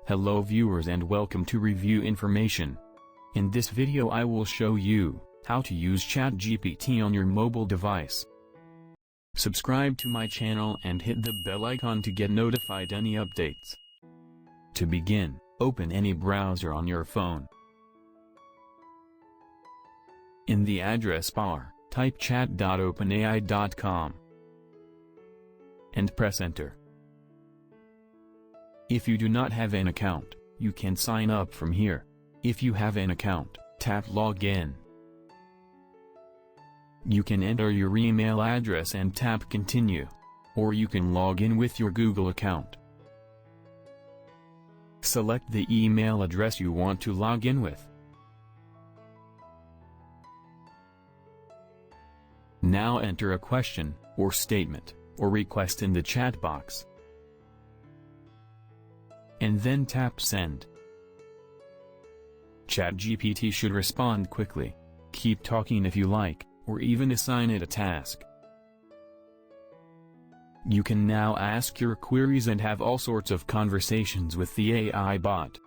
Hello viewers and welcome to Review Information. In this video I will show you how to use ChatGPT on your mobile device. Subscribe to my channel and hit the bell icon to get notified any updates. To begin, open any browser on your phone. In the address bar, type chat.openai.com and press enter. If you do not have an account, you can sign up from here. If you have an account, tap Login. You can enter your email address and tap Continue. Or you can log in with your Google account. Select the email address you want to log in with. Now enter a question, or statement, or request in the chat box. And then tap Send. ChatGPT should respond quickly. Keep talking if you like, or even assign it a task. You can now ask your queries and have all sorts of conversations with the AI bot.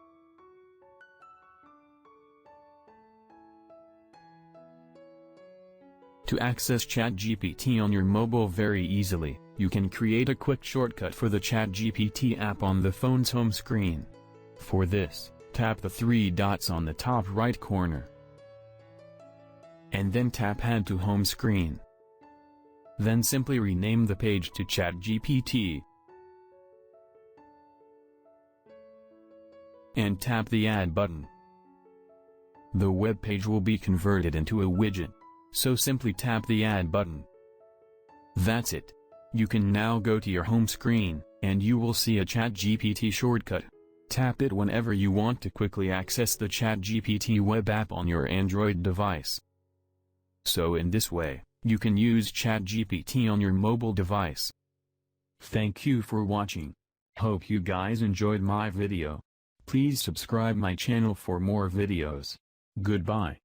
To access ChatGPT on your mobile very easily, you can create a quick shortcut for the ChatGPT app on the phone's home screen. For this, tap the three dots on the top right corner. And then tap Add to Home Screen. Then simply rename the page to ChatGPT. And tap the Add button. The web page will be converted into a widget. So simply tap the Add button. That's it. You can now go to your home screen, and you will see a ChatGPT shortcut. Tap it whenever you want to quickly access the ChatGPT web app on your Android device. So in this way, you can use ChatGPT on your mobile device. Thank you for watching. Hope you guys enjoyed my video. Please subscribe my channel for more videos. Goodbye.